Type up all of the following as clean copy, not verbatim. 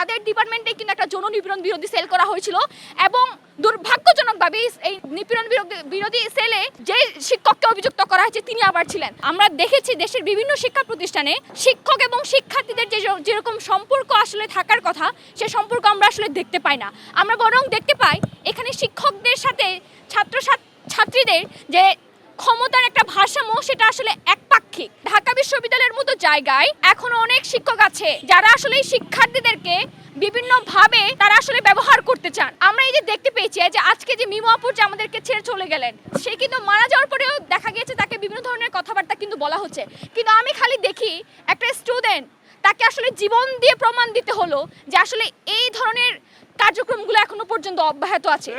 তাদের ডিপার্টমেন্টে কিন্তু একটা যৌন নিপীড়ন বিরোধী সেল করা হয়েছিল এবং দুর্ভাগ্যজনকভাবে এই নিপীড়ন বিরোধী সেলে যে শিক্ষককে অভিযুক্ত করা হয়েছে তিনি আবার ছিলেন। আমরা দেখেছি দেশের বিভিন্ন শিক্ষা প্রতিষ্ঠানে শিক্ষক এবং শিক্ষার্থীদের যেরকম সম্পর্ক আসলে থাকার কথা সে সম্পর্ক আমরা আসলে দেখতে পাই না। আমরা বরং দেখতে পাই এখানে শিক্ষকদের সাথে ছাত্রীদের যে ক্ষমতার একটা ভারসাম্য সেটা আসলে একপাক্ষিক। ঢাকা বিশ্ববিদ্যালয়ের মতো জায়গায় এখনো অনেক শিক্ষক আছে যারা আসলে শিক্ষার্থীদেরকে বিভিন্নভাবে তারা আসলে ব্যবহার করতে চান। আমরা এই যে দেখতে পেয়েছি যে আজকে যে মিমু আপু যে আমাদেরকে ছেড়ে চলে গেলেন, সে কিন্তু মারা যাওয়ার পরেও দেখা গিয়েছে তাকে বিভিন্ন ধরনের কথাবার্তা কিন্তু বলা হচ্ছে, কিন্তু আমি খালি দেখি একটা স্টুডেন্ট তাকে আসলে জীবন দিয়ে প্রমাণ দিতে হলো যে আসলে এই ধরনের কার্যক্রমগুলো এখনো পর্যন্ত অব্যাহত আছে।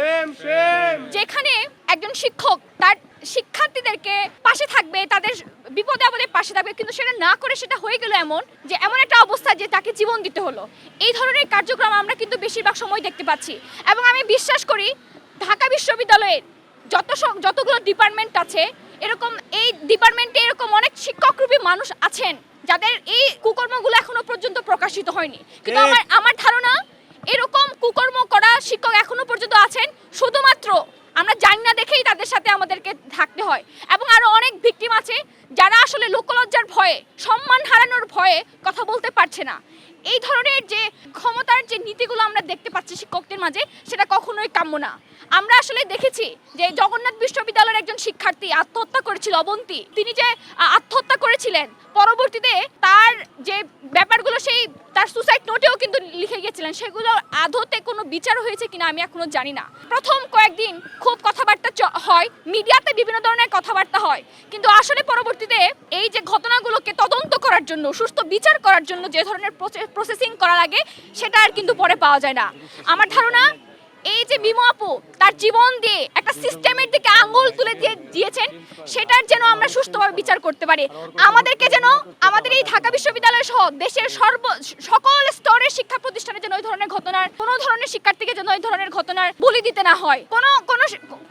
যেখানে একজন শিক্ষক তার শিক্ষার্থীদেরকে পাশে থাকবে, তাদের বিপদে আপদে পাশে থাকবে, কিন্তু সেটা না করে সেটা হয়ে গেল এমন একটা অবস্থা যে তাকে জীবন দিতে হলো। এই ধরনের কার্যক্রম আমরা কিন্তু বেশিরভাগ সময় দেখতে পাচ্ছি এবং আমি বিশ্বাস করি ঢাকা বিশ্ববিদ্যালয়ের যতগুলো ডিপার্টমেন্ট আছে এরকম এই ডিপার্টমেন্টে এরকম অনেক শিক্ষকরূপী মানুষ আছেন যাদের এই কুকর্মগুলো এখনো পর্যন্ত প্রকাশিত হয়নি, কিন্তু আমার ধারণা এরকম কুকর্ম করা শিক্ষক এখনো পর্যন্ত আছেন, শুধুমাত্র আমরা জানি না দেখেই তাদের সাথে আমাদেরকে থাকতে হয়। এবং আরো অনেক ভিকটিম আছে যারা আসলে লোকলজ্জার ভয়ে, সম্মান হারানোর ভয়ে কথা বলতে পারছে না। এই ধরনের যে ক্ষমতার যে নীতিগুলো আমরা দেখতে পাচ্ছি শিক্ষকদের মাঝে সেটা কখনোই কাম্য না। আমরা আসলে দেখেছি যে জগন্নাথ বিশ্ববিদ্যালয়ের একজন শিক্ষার্থী আত্মহত্যা করেছিল, অবন্তী, তিনি যে আত্মহত্যা করেছিলেন পরবর্তীতে তার যে ব্যাপারগুলো সেই তার সুসাইড নোটেও কিন্তু লিখে গিয়েছিলেন, সেগুলো আদতে কোনো বিচার হয়েছে কিনা আমি এখনো জানি না। প্রথম কয়েকদিন খুব কথাবার্তা হয়, মিডিয়াতে বিভিন্ন ধরনের কথাবার্তা হয়, কিন্তু আসলে পরবর্তীতে এই যে ঘটনাগুলোকে তদন্ত করার জন্য, সুস্থ বিচার করার জন্য যে ধরনের প্রসেসিং করা লাগে সেটা আর কিন্তু পরে পাওয়া যায় না। আমার ধারণা এই যে মিমু আপু তার জীবন দিয়ে একটা সিস্টেমের দিকে আঙ্গুল তুলে দিয়েছেন, সেটার যেন আমরা সুষ্ঠুভাবে বিচার করতে পারি। আমাদেরকে যেন আমাদের এই ঢাকা বিশ্ববিদ্যালয় সহ দেশের সকল স্তরের শিক্ষা প্রতিষ্ঠানে যেন ওই ধরনের ঘটনার কোনো ধরনের শিক্ষার্থীকে যেন ওই ধরনের ঘটনার বলি দিতে না হয়।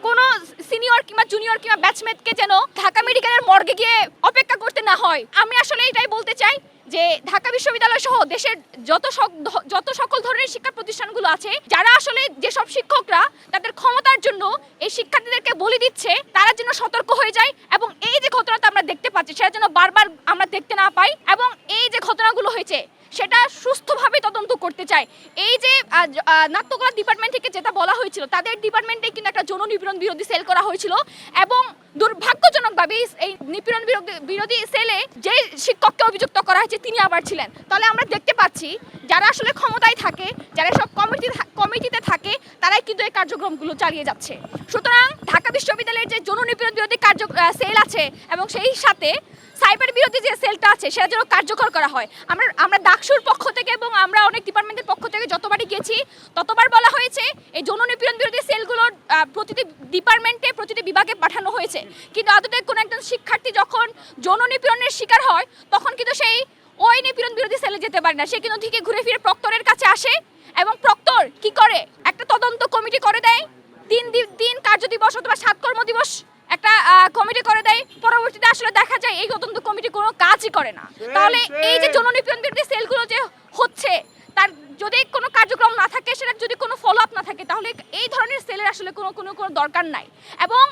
কোনো সিনিয়র কিংবা জুনিয়র কিংবা ব্যাচমেটকে যেন ঢাকা মেডিকেলের মর্গে গিয়ে অপেক্ষা করতে না হয়। আমি আসলে এটাই বলতে চাই যে ঢাকা বিশ্ববিদ্যালয় সহ দেশের যত সকল ধরনের শিক্ষা প্রতিষ্ঠানগুলো আছে, যারা আসলে যেসব শিক্ষকরা তাদের ক্ষমতার জন্য এই শিক্ষার্থীদেরকে বলি দিচ্ছে, তারা যেন সতর্ক হয়ে যায় এবং এই যে ঘটনাটা আমরা দেখতে পাচ্ছি সেটা যেন বারবার আমরা দেখতে না পাই এবং এই যে ঘটনাগুলো হয়েছে সেটা সুস্থভাবে তদন্ত করতে চাই। এই যে নাট্যকলা ডিপার্টমেন্ট থেকে যেটা বলা হয়েছিল, তাদের ডিপার্টমেন্টে কিন্তু একটা যৌন নিপীড়ন বিরোধী সেল করা হয়েছিল এবং দুর্ভাগ্যজনকভাবে এই নিপীড়ন বিরোধী সেলে যে শিক্ষককে অভিযুক্ত করা হয়েছে তিনি আবার ছিলেন। তাহলে আমরা দেখতে পাচ্ছি যারা আসলে ক্ষমতায় থাকে, যারা সব কমিটিতে থাকে, তারাই কিন্তু এই কার্যক্রমগুলো চালিয়ে যাচ্ছে। সুতরাং ঢাকা বিশ্ববিদ্যালয়ের যে যৌন নিপীড়ন বিরোধী সেল আছে এবং সেই সাথে সাইবার বিরোধী যে সেলটা আছে সেটা যেন কার্যকর করা হয়। আমরা ডাকসুর পক্ষ থেকে এবং আমরা অনেক ডিপার্টমেন্টের পক্ষ থেকে যতবারই গিয়েছি ততবার বলা হয়েছে এই যৌন নিপীড়ন বিরোধী সেলগুলোর প্রতিটি ডিপার্টমেন্টে, প্রতিটি বিভাগে পাঠানো হয়েছে, কিন্তু আদতে কোনো একজন শিক্ষার্থী যখন যৌন নিপীড়নের শিকার হয় তখন কিন্তু সেই ওই নিপীড়ন বিরোধী সেলে যেতে পারে না, সে কিন্তু ঠিক ঘুরে ফিরে প্রক্টরের কাছে আসে এবং প্রক্টর কি করে একটা তদন্ত কমিটি করে দেয়, 3 কার্যদিবস অথবা 7 কর্মদিবস একটা কমিটি করে দেয়। পরবর্তীতে আসলে দেখা যায় এই তদন্ত কমিটি কোনো কাজই করে না। তাহলে এই যে যৌন নিপীড়ন বিরোধী সেলগুলো যে হচ্ছে, তার যদি কোনো কার্যক্রম না থাকে, সেটার যদি কোনো ফলো আপ না থাকে, তাহলে এই ধরনের সেলের আসলে কোনো দরকার নাই। এবং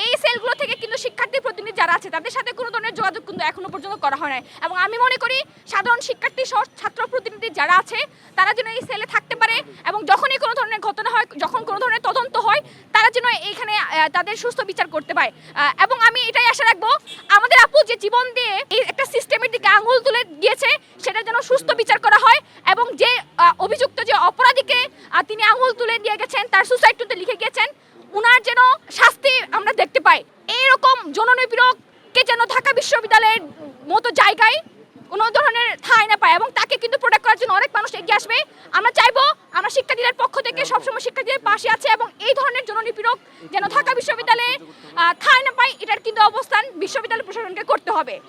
এই সেলগুলো থেকে কিন্তু শিক্ষার্থী প্রতিনিধি যারা আছে তাদের সাথে কোনো ধরনের যোগাযোগ কিন্তু এখনো পর্যন্ত করা হয় নাই এবং আমি মনে করি সাধারণ শিক্ষার্থী সহ ছাত্র প্রতিনিধি যারা আছে তারা যেন এই সেলে থাকতে পারে এবং যখনই কোনো ধরনের ঘটনা হয়, যখন কোনো ধরনের তদন্ত হয়, তারা যেন এইখানে তাদের সুস্থ বিচার করতে পারে। এবং আমি এটাই আশা রাখবো আমাদের আপু যে জীবন দিয়ে এই একটা সিস্টেমের দিকে আঙুল তুলে দিয়েছে সেটা যেন সুস্থ বিচার করা হয় এবং যে অভিযুক্ত যে অপরাধীকে তিনি আঙুল তুলে দিয়ে গেছেন, তার সুসাইড নোটে লিখে গিয়েছেন, উনার যেন শাস্তি আমরা দেখতে পাই। এইরকম যৌন নিপীড়ককে যেন ঢাকা বিশ্ববিদ্যালয়ের মতো জায়গায় কোনো ধরনের ঠাঁই না পায় এবং তাকে কিন্তু প্রোটেক্ট করার জন্য অনেক মানুষ এগিয়ে আসবে। আমরা চাইবো আমরা শিক্ষার্থীদের পক্ষ থেকে সবসময় শিক্ষার্থীদের পাশে আছে এবং এই ধরনের যৌন নিপীড়ক যেন ঢাকা বিশ্ববিদ্যালয়ে ঠাঁই না পায়, এটার কিন্তু অবস্থান বিশ্ববিদ্যালয় প্রশাসনকে করতে হবে।